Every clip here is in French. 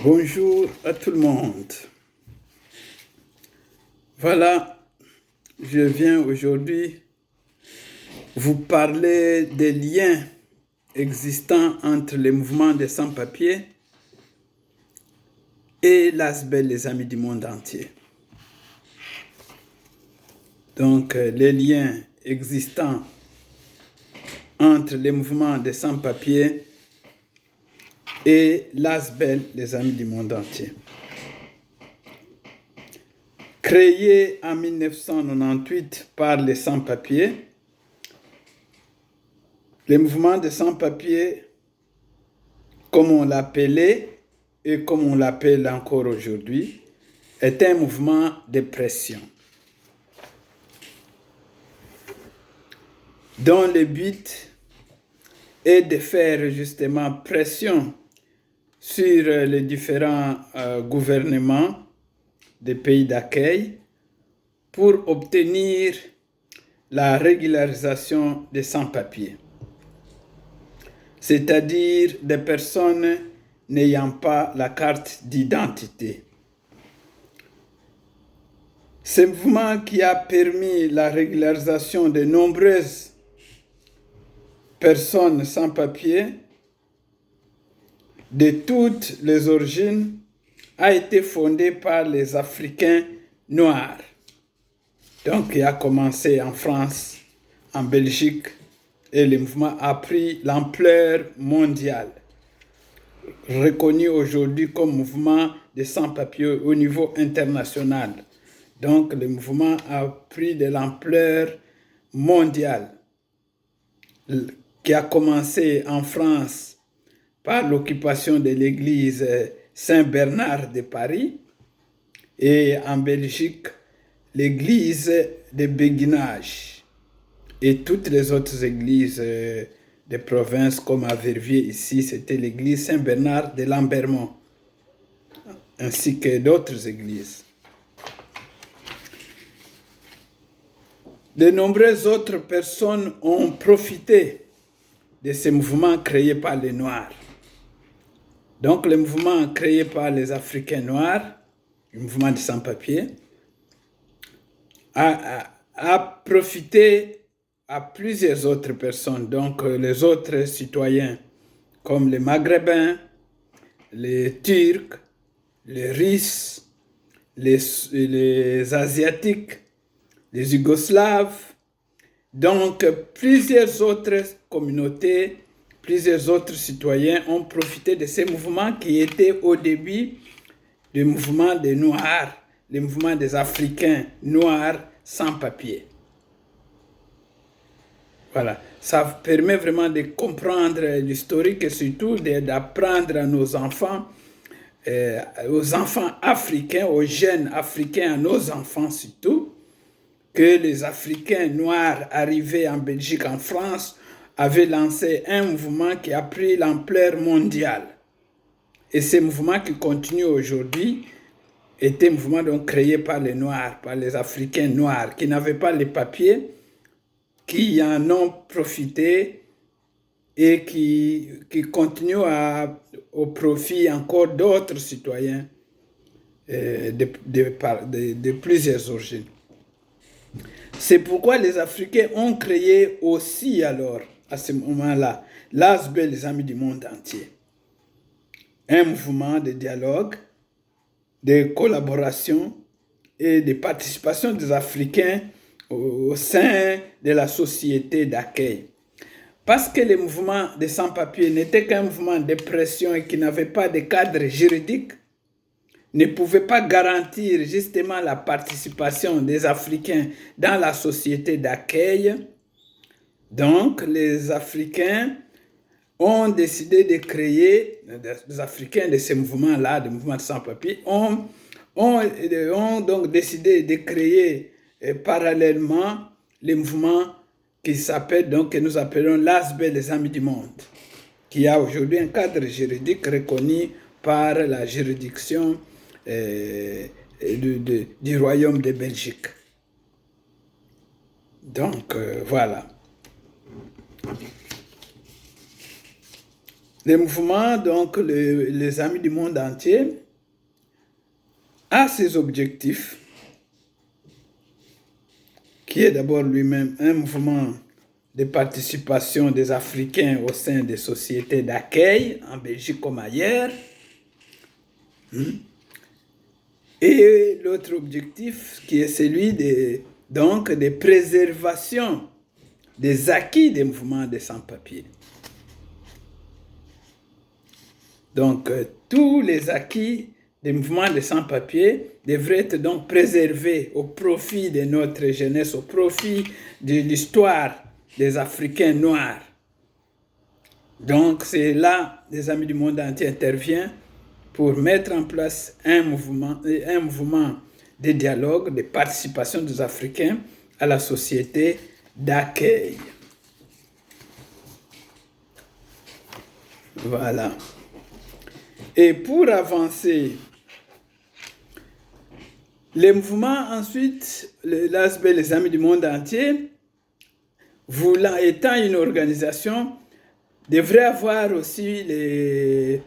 Bonjour à tout le monde. Voilà, je viens aujourd'hui vous parler des liens existants entre les mouvements des sans-papiers et l'ASBEL, les Amis du monde entier. Donc, les liens existants entre les mouvements des sans-papiers et l'ASBEL, les Amis du monde entier. Créé en 1998 par les sans-papiers, le mouvement des sans-papiers, comme on l'appelait et comme on l'appelle encore aujourd'hui, est un mouvement de pression, dont le but est de faire justement pression sur les différents gouvernements des pays d'accueil pour obtenir la régularisation des sans-papiers, c'est-à-dire des personnes n'ayant pas la carte d'identité. Ce mouvement qui a permis la régularisation de nombreuses personnes sans papier de toutes les origines a été fondé par les Africains noirs. Donc, il a commencé en France, en Belgique, et le mouvement a pris l'ampleur mondiale, reconnu aujourd'hui comme mouvement des sans-papiers au niveau international. Donc, le mouvement a pris de l'ampleur mondiale, qui a commencé en France par l'occupation de l'église Saint-Bernard de Paris et en Belgique, l'église de Béguinage et toutes les autres églises de province comme à Verviers ici, c'était l'église Saint-Bernard de Lambermont ainsi que d'autres églises. De nombreuses autres personnes ont profité de ces mouvements créés par les Noirs. Donc, le mouvement créé par les Africains noirs, le mouvement des sans-papiers, a profité à plusieurs autres personnes, donc les autres citoyens, comme les Maghrébins, les Turcs, les Russes, les Asiatiques, les Yougoslaves, donc plusieurs autres communautés, plusieurs autres citoyens ont profité de ces mouvements qui étaient au début du mouvement des Noirs, le mouvement des Africains noirs sans papier. Voilà, ça permet vraiment de comprendre l'historique et surtout d'apprendre à nos enfants, aux enfants africains, aux jeunes africains, à nos enfants surtout, que les Africains noirs arrivés en Belgique, en France, avaient lancé un mouvement qui a pris l'ampleur mondiale. Et ce mouvement qui continue aujourd'hui était un mouvement donc créé par les Noirs, par les Africains noirs, qui n'avaient pas les papiers, qui en ont profité et qui continuent au profit encore d'autres citoyens de plusieurs origines. C'est pourquoi les Africains ont créé aussi alors, à ce moment-là, l'ASBEL, les Amis du monde entier. Un mouvement de dialogue, de collaboration et de participation des Africains au sein de la société d'accueil. Parce que le mouvement des sans-papiers n'était qu'un mouvement de pression et qui n'avait pas de cadre juridique, ne pouvait pas garantir justement la participation des Africains dans la société d'accueil. Donc, les Africains ont décidé de créer, les Africains de ce mouvement-là, du mouvement de sans-papiers, ont donc décidé de créer parallèlement les mouvements qui s'appellent, donc que nous appelons l'ASBEL, les Amis du monde, qui a aujourd'hui un cadre juridique reconnu par la juridiction du Royaume de Belgique. Donc, voilà. Le mouvement, donc les Amis du monde entier, a ses objectifs, qui est d'abord lui-même un mouvement de participation des Africains au sein des sociétés d'accueil, en Belgique comme ailleurs. Et l'autre objectif qui est celui de préservation des acquis des mouvements des sans-papiers. Donc, tous les acquis des mouvements des sans-papiers devraient être donc préservés au profit de notre jeunesse, au profit de l'histoire des Africains noirs. Donc, c'est là que les Amis du monde entier interviennent pour mettre en place un mouvement de dialogue, de participation des Africains à la société d'accueil. Voilà. Et pour avancer, les mouvements ensuite, l'ASB, les Amis du monde entier, voulant étant une organisation, devrait avoir aussi les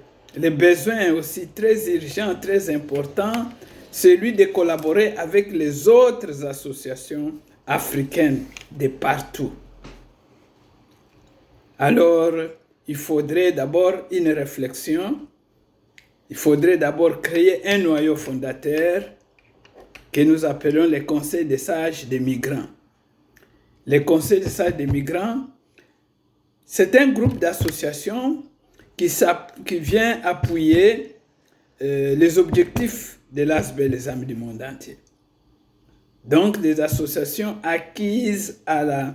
besoins aussi très urgents, très importants, celui de collaborer avec les autres associations africaines de partout. Alors, il faudrait d'abord une réflexion, il faudrait d'abord créer un noyau fondateur que nous appelons les conseils des sages des migrants. Les conseils des sages des migrants, c'est un groupe d'associations qui vient appuyer les objectifs de l'ASB, les Amis du monde entier. Donc, des associations acquises à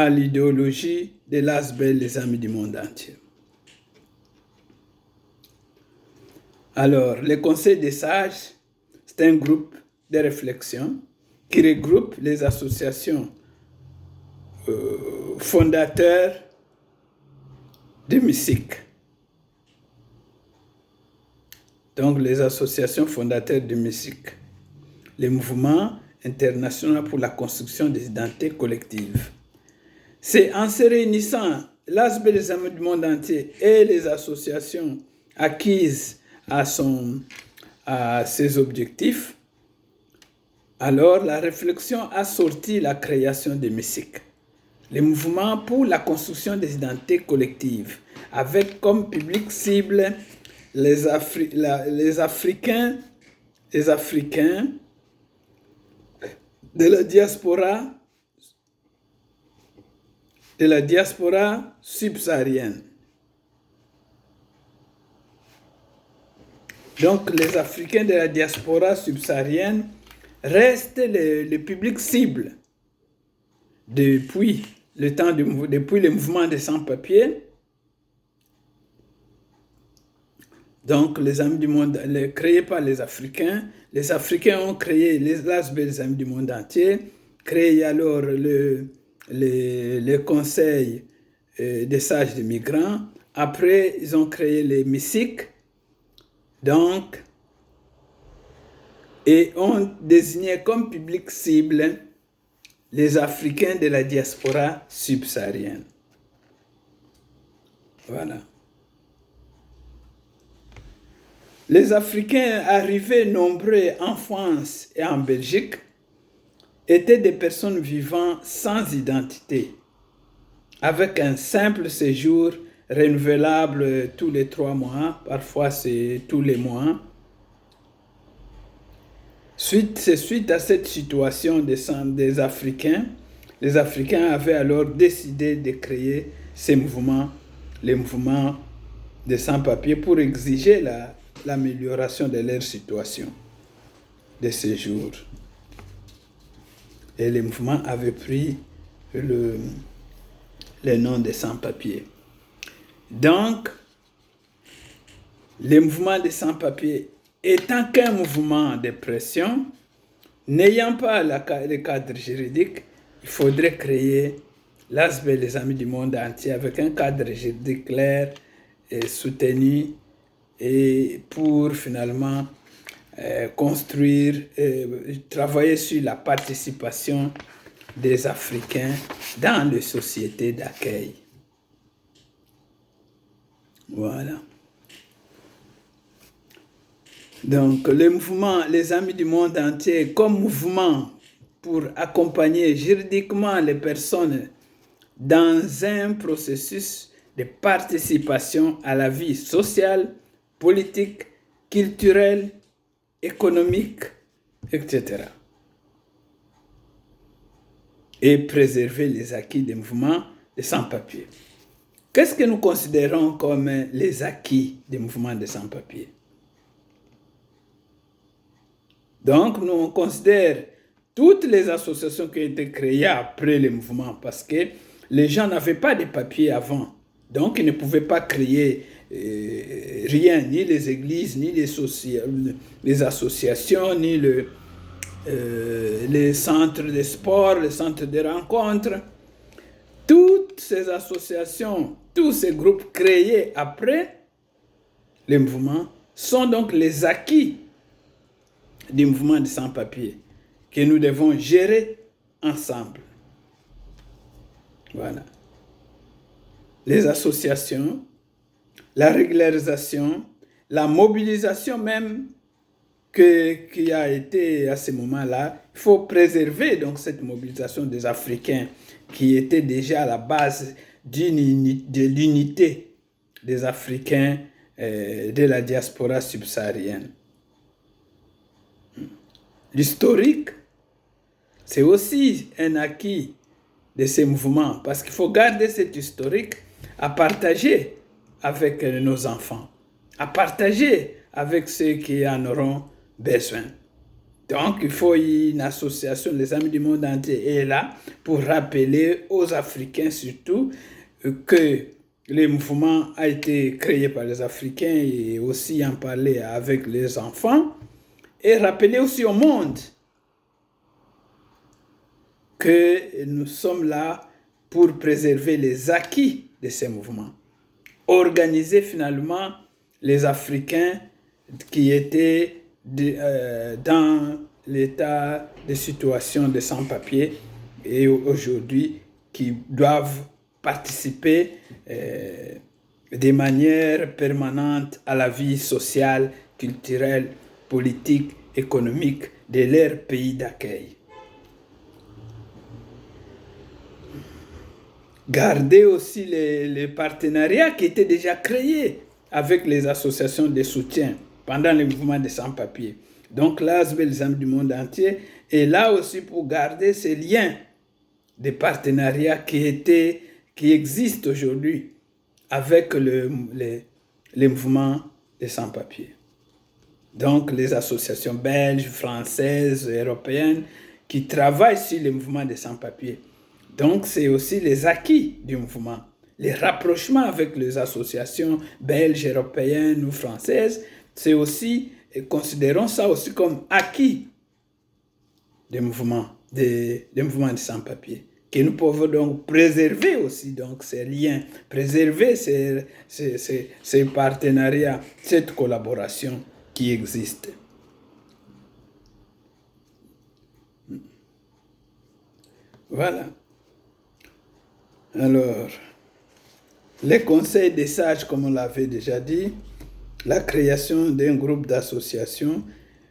l'idéologie de l'ASB, les Amis du monde entier. Alors, le Conseil des sages, c'est un groupe de réflexion qui regroupe les associations fondateurs de musique. Donc, les associations fondateurs de musique. Les mouvements internationaux pour la construction des identités collectives. C'est en se réunissant l'ASB des Amis du monde entier et les associations acquises à ses objectifs, alors la réflexion a sorti la création de musique. Les mouvements pour la construction des identités collectives, avec comme public cible les Africains de la diaspora subsaharienne. Donc, les Africains de la diaspora subsaharienne restent le public cible depuis le mouvement des sans-papiers. Donc, les Amis du monde, créés par les Africains ont créé l'ASB, les Amis du monde entier, créé alors le conseil des sages des migrants. Après, ils ont créé les MISIC, donc, et ont désigné comme public cible les Africains de la diaspora subsaharienne. Voilà. Les Africains arrivés nombreux en France et en Belgique étaient des personnes vivant sans identité, avec un simple séjour renouvelable tous les 3 mois, parfois c'est tous les mois. C'est suite à cette situation des Africains, les Africains avaient alors décidé de créer ces mouvements, les mouvements des sans-papiers, pour exiger l'amélioration de leur situation de séjour. Et les mouvements avaient pris le nom des sans-papiers. Donc, les mouvements des sans-papiers étant qu'un mouvement de pression, n'ayant pas le cadre juridique, il faudrait créer l'ASB, les Amis du monde entier, avec un cadre juridique clair et soutenu, et pour finalement construire, travailler sur la participation des Africains dans les sociétés d'accueil. Voilà. Donc, le mouvement, les Amis du monde entier, comme mouvement pour accompagner juridiquement les personnes dans un processus de participation à la vie sociale, politique, culturelle, économique, etc. Et préserver les acquis des mouvements de sans-papiers. Qu'est-ce que nous considérons comme les acquis des mouvements de sans-papiers? Donc, nous on considère toutes les associations qui ont été créées après le mouvement parce que les gens n'avaient pas de papiers avant. Donc, ils ne pouvaient pas créer rien, ni les églises, ni les associations, ni les centres de sport, les centres de rencontres. Toutes ces associations, tous ces groupes créés après le mouvement sont donc les acquis du mouvement de sans-papiers que nous devons gérer ensemble. Voilà. Les associations, la régularisation, la mobilisation même qui a été à ce moment-là. Il faut préserver donc cette mobilisation des Africains qui était déjà à la base de l'unité des Africains de la diaspora subsaharienne. L'historique, c'est aussi un acquis de ces mouvements parce qu'il faut garder cet historique à partager avec nos enfants, à partager avec ceux qui en auront besoin. Donc, il faut une association, les Amis du monde entier est là pour rappeler aux Africains surtout que le mouvement a été créé par les Africains et aussi en parler avec les enfants et rappeler aussi au monde que nous sommes là pour préserver les acquis de ces mouvements. Organiser finalement les Africains qui étaient dans l'état de situation de sans-papiers et aujourd'hui qui doivent participer de manière permanente à la vie sociale, culturelle, politique, économique de leur pays d'accueil. Garder aussi les partenariats qui étaient déjà créés avec les associations de soutien pendant le mouvement des sans-papiers. Donc l'ASB, les Amis du monde entier, est là aussi pour garder ces liens de partenariats qui existent aujourd'hui avec les mouvements des sans-papiers. Donc les associations belges, françaises, européennes qui travaillent sur les mouvements des sans-papiers. Donc c'est aussi les acquis du mouvement, les rapprochements avec les associations belges, européennes ou françaises. C'est aussi, considérons ça aussi comme acquis des mouvements des sans-papiers, que nous pouvons donc préserver aussi donc ces liens, préserver ces partenariats, cette collaboration qui existe. Voilà. Alors, les conseils des sages, comme on l'avait déjà dit, la création d'un groupe d'associations,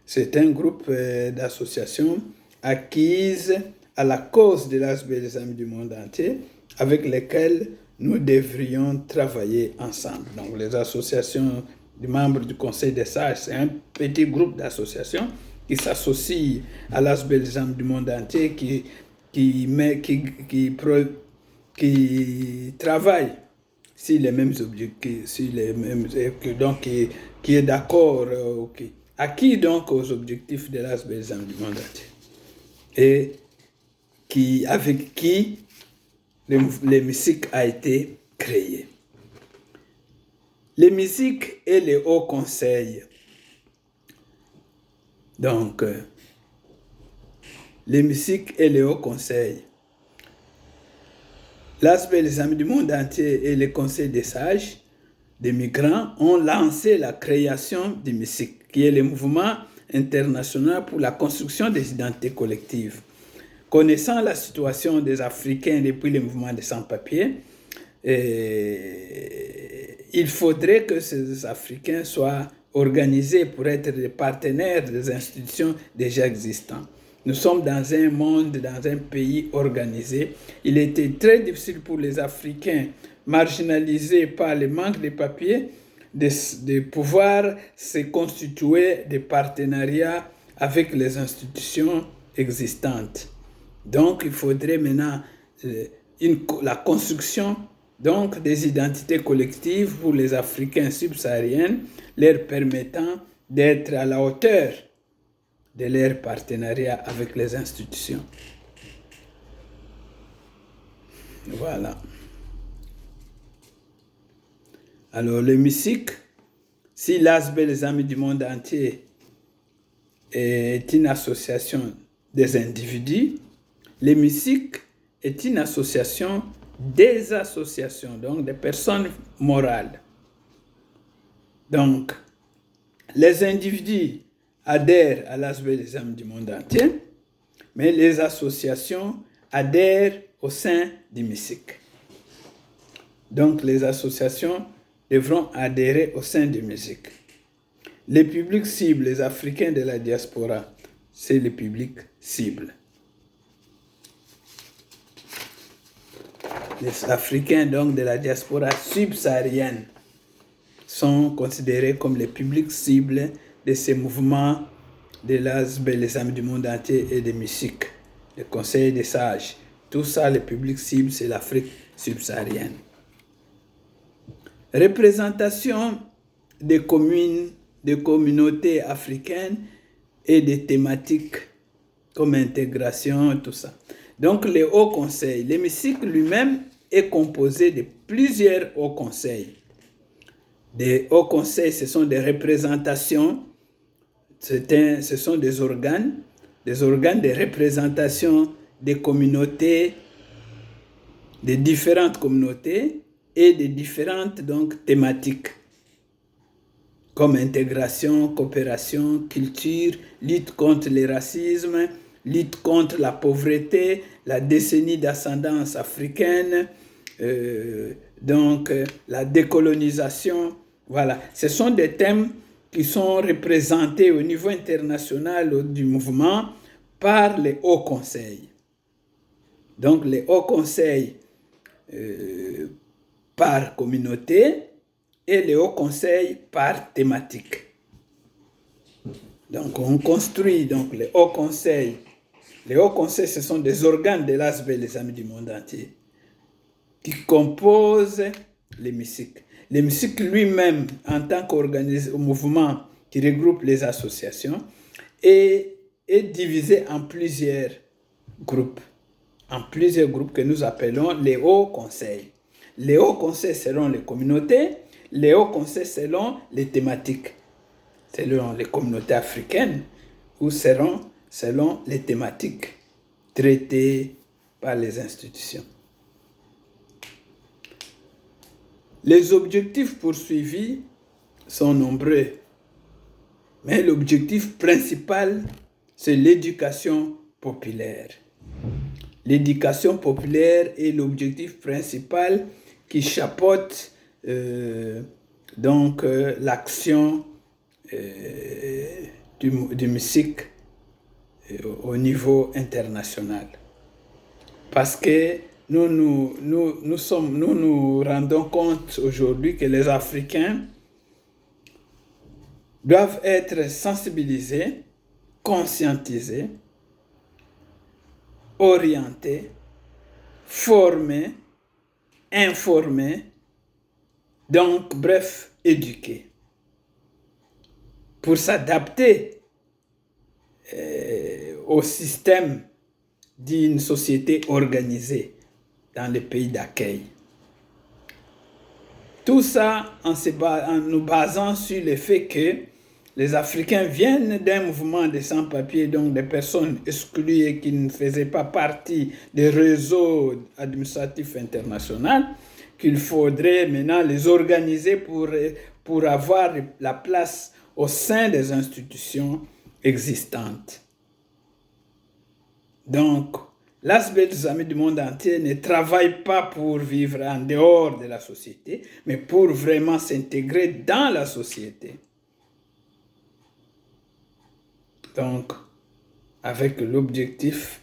c'est un groupe d'associations acquises à la cause de l'ASB des Amis du monde entier, avec lesquelles nous devrions travailler ensemble. Donc, les associations des membres du Conseil des sages, c'est un petit groupe d'associations qui s'associe à l'ASB des Amis du monde entier, qui travaille sur les mêmes objectifs, donc qui est d'accord, acquis donc aux objectifs de l'ASB des Amis du monde entier, et avec qui l'hémicycle a été créé. L'hémicycle et le Haut Conseil. Donc, l'hémicycle et le Haut Conseil. L'ASB, les Amis du monde entier et le Conseil des sages des migrants ont lancé la création du MISIC, qui est le mouvement international pour la construction des identités collectives. Connaissant la situation des Africains depuis le mouvement des sans-papiers, il faudrait que ces Africains soient organisés pour être des partenaires des institutions déjà existantes. Nous sommes dans un monde, dans un pays organisé. Il était très difficile pour les Africains marginalisés par le manque de papiers de pouvoir se constituer des partenariats avec les institutions existantes. Donc, il faudrait maintenant la construction donc, des identités collectives pour les Africains subsahariens, leur permettant d'être à la hauteur de leur partenariat avec les institutions. Voilà. Alors, l'hémicycle, si l'ASB, les Amis du monde entier, est une association des individus, l'hémicycle est une association des associations, donc des personnes morales. Donc, les individus adhèrent à l'ASB des Amis du monde entier, mais les associations adhèrent au sein du l'hémicycle. Donc, les associations devront adhérer au sein du l'hémicycle. Les publics cibles, les Africains de la diaspora, c'est le public cible. Les Africains donc de la diaspora subsaharienne sont considérés comme les publics cibles de ces mouvements de l'ASB, les Amis du monde entier et des MISIC, le Conseil des sages. Tout ça, le public cible, c'est l'Afrique subsaharienne. Représentation des communes, des communautés africaines et des thématiques comme intégration, tout ça. Donc, les hauts conseils, l'hémicycle lui-même est composé de plusieurs hauts conseils. Des hauts conseils, ce sont des représentations, ce sont des organes de représentation des communautés, des différentes communautés et des différentes donc, thématiques, comme intégration, coopération, culture, lutte contre le racisme, lutte contre la pauvreté, la décennie d'ascendance africaine, la décolonisation. Voilà, ce sont des thèmes qui sont représentés au niveau international du mouvement par les hauts conseils. Donc les hauts conseils par communauté et les hauts conseils par thématique. Donc on construit donc les hauts conseils. Les hauts conseils, ce sont des organes de l'ASB, les Amis du monde entier, qui composent l'hémicycle. L'hémicycle lui-même, en tant qu'organisme, mouvement qui regroupe les associations, est divisé en plusieurs groupes que nous appelons les hauts conseils. Les hauts conseils selon les communautés, les hauts conseils selon les thématiques, selon les communautés africaines, ou selon les thématiques traitées par les institutions. Les objectifs poursuivis sont nombreux, mais l'objectif principal, c'est l'éducation populaire. L'éducation populaire est l'objectif principal qui chapeaute l'action du MISIC au niveau international. Parce que nous nous rendons compte aujourd'hui que les Africains doivent être sensibilisés, conscientisés, orientés, formés, informés, donc bref, éduqués, pour s'adapter au système d'une société organisée dans les pays d'accueil. Tout ça en nous basant sur le fait que les Africains viennent d'un mouvement de sans-papiers, donc des personnes exclues et qui ne faisaient pas partie des réseaux administratifs internationaux, qu'il faudrait maintenant les organiser pour avoir la place au sein des institutions existantes. Donc, l'ASBEL des Amis du monde entier ne travaille pas pour vivre en dehors de la société, mais pour vraiment s'intégrer dans la société. Donc, avec l'objectif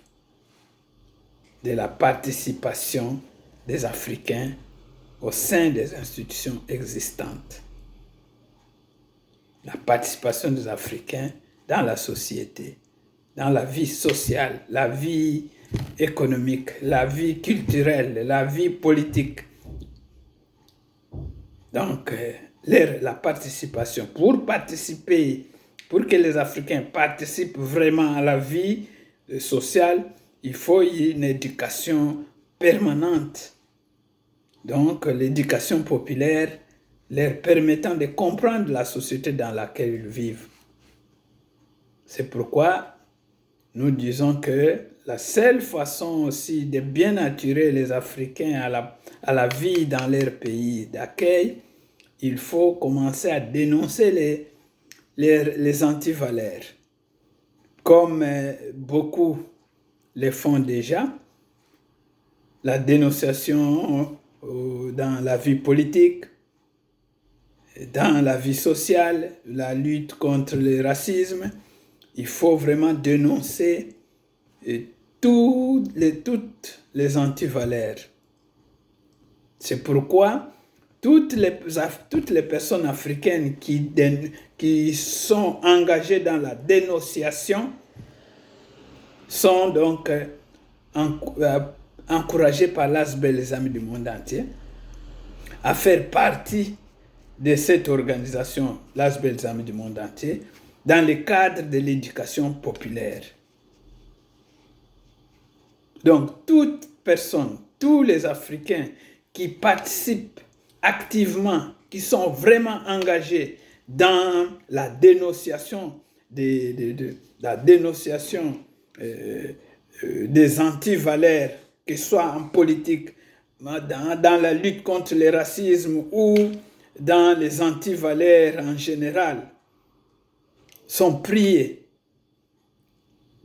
de la participation des Africains au sein des institutions existantes. La participation des Africains dans la société, dans la vie sociale, la vie économique, la vie culturelle, la vie politique. Donc, la participation, pour participer, pour que les Africains participent vraiment à la vie sociale, il faut une éducation permanente. Donc, l'éducation populaire leur permettant de comprendre la société dans laquelle ils vivent. C'est pourquoi nous disons que la seule façon aussi de bien attirer les Africains à la vie dans leur pays d'accueil, il faut commencer à dénoncer les antivaleurs. Comme beaucoup le font déjà, la dénonciation dans la vie politique, dans la vie sociale, la lutte contre le racisme, il faut vraiment dénoncer toutes les antivaleurs. C'est pourquoi toutes les personnes africaines qui sont engagées dans la dénonciation sont donc encouragées par l'ASBEL, les Amis du monde entier, à faire partie de cette organisation, l'ASBEL, les Amis du monde entier, dans le cadre de l'éducation populaire. Donc, toute personne, tous les Africains qui participent activement, qui sont vraiment engagés dans la dénonciation des antivaleurs, que ce soit en politique, dans la lutte contre le racisme ou dans les antivaleurs en général, sont priés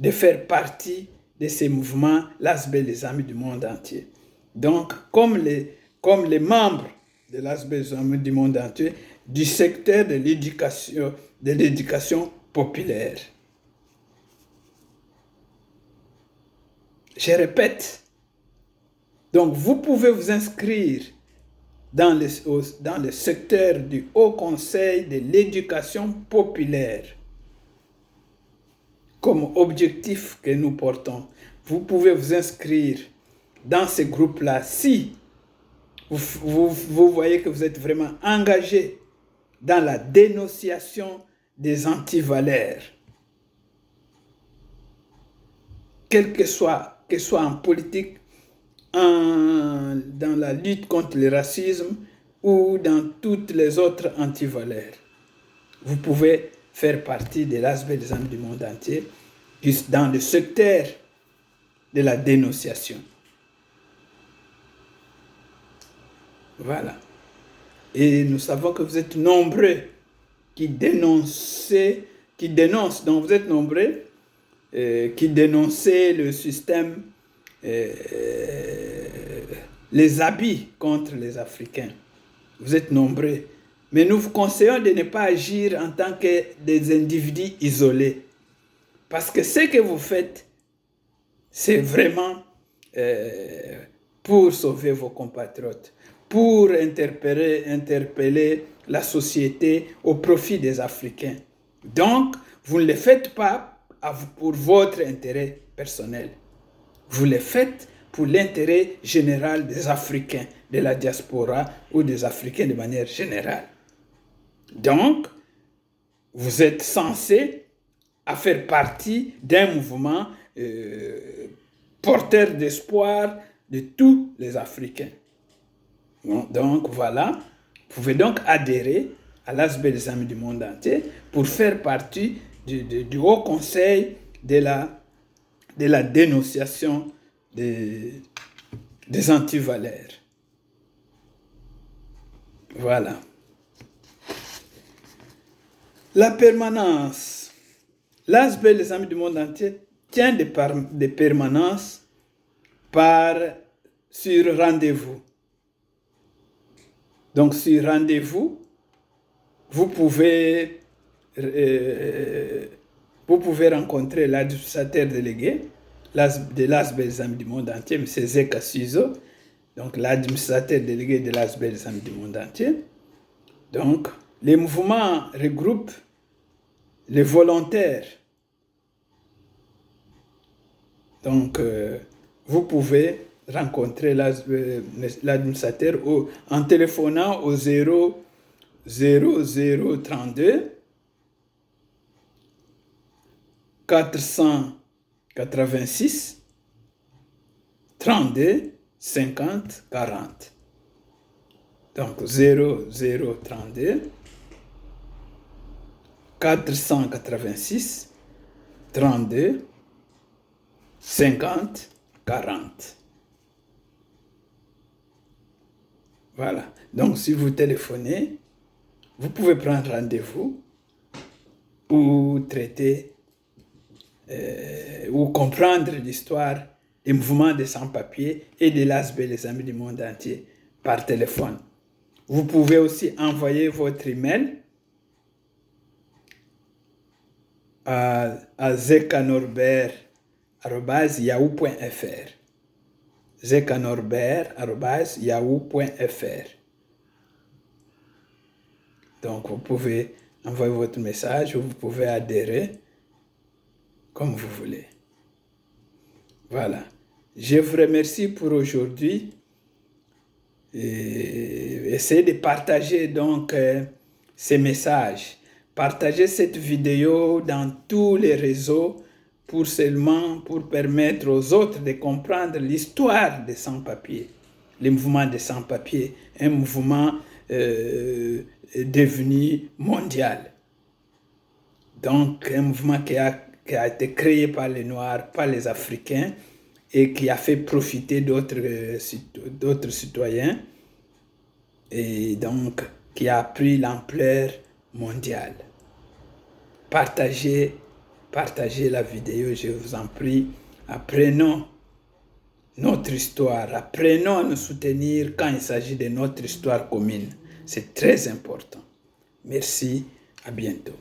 de faire partie de ces mouvements, l'ASBEL, les Amis du monde entier. Donc, comme les membres de l'ASBEL, les Amis du monde entier, du secteur de l'éducation populaire. Je répète, donc vous pouvez vous inscrire dans le secteur du Haut Conseil de l'éducation populaire comme objectif que nous portons. Vous pouvez vous inscrire dans ce groupe-là si vous voyez que vous êtes vraiment engagé dans la dénonciation des antivaleurs, quel que soit en politique, dans la lutte contre le racisme ou dans toutes les autres antivaleurs. Vous pouvez faire partie de l'ASBEL des Amis du monde entier dans le secteur de la dénonciation. Voilà. Et nous savons que vous êtes nombreux qui dénoncent, donc vous êtes nombreux qui dénonçaient le système, les habits contre les Africains. Vous êtes nombreux. Mais nous vous conseillons de ne pas agir en tant que des individus isolés. Parce que ce que vous faites, c'est vraiment pour sauver vos compatriotes, pour interpeller la société au profit des Africains. Donc, vous ne le faites pas pour votre intérêt personnel. Vous le faites pour l'intérêt général des Africains, de la diaspora ou des Africains de manière générale. Donc, vous êtes censé faire partie d'un mouvement porteur d'espoir de tous les Africains. Donc, voilà, vous pouvez donc adhérer à l'ASBEL des Amis du monde entier pour faire partie du Haut Conseil de la dénonciation des antivaleurs. Voilà. La permanence. L'ASBEL, les Amis du monde entier, tient des permanences sur rendez-vous. Donc, sur rendez-vous, vous pouvez rencontrer l'administrateur délégué de l'ASBEL des Amis du monde entier, M. Zeka Suizo, donc l'administrateur délégué de l'ASBEL des Amis du monde entier. Donc, les mouvements regroupent les volontaires. Donc, vous pouvez rencontrer l'administrateur en téléphonant au 0032 486 32 50 40. Donc 0032 486 32 50 40. Voilà. Donc si vous téléphonez, vous pouvez prendre rendez-vous ou traiter ou comprendre l'histoire des mouvements des sans-papiers et de l'ASBEL, les Amis du monde entier, par téléphone. Vous pouvez aussi envoyer votre email à zekanorbert@yahoo.fr. zekanorbert@yahoo.fr. Donc, vous pouvez envoyer votre message ou vous pouvez adhérer comme vous voulez. Voilà. Je vous remercie pour aujourd'hui. Essayez de partager donc ces messages. Partagez cette vidéo dans tous les réseaux pour permettre aux autres de comprendre l'histoire des sans-papiers. Le mouvement des sans-papiers, un mouvement devenu mondial. Donc, un mouvement qui a été créé par les Noirs, par les Africains, et qui a fait profiter d'autres citoyens, et donc qui a pris l'ampleur mondiale. Partagez la vidéo, je vous en prie. Apprenons notre histoire, apprenons à nous soutenir quand il s'agit de notre histoire commune. C'est très important. Merci, à bientôt.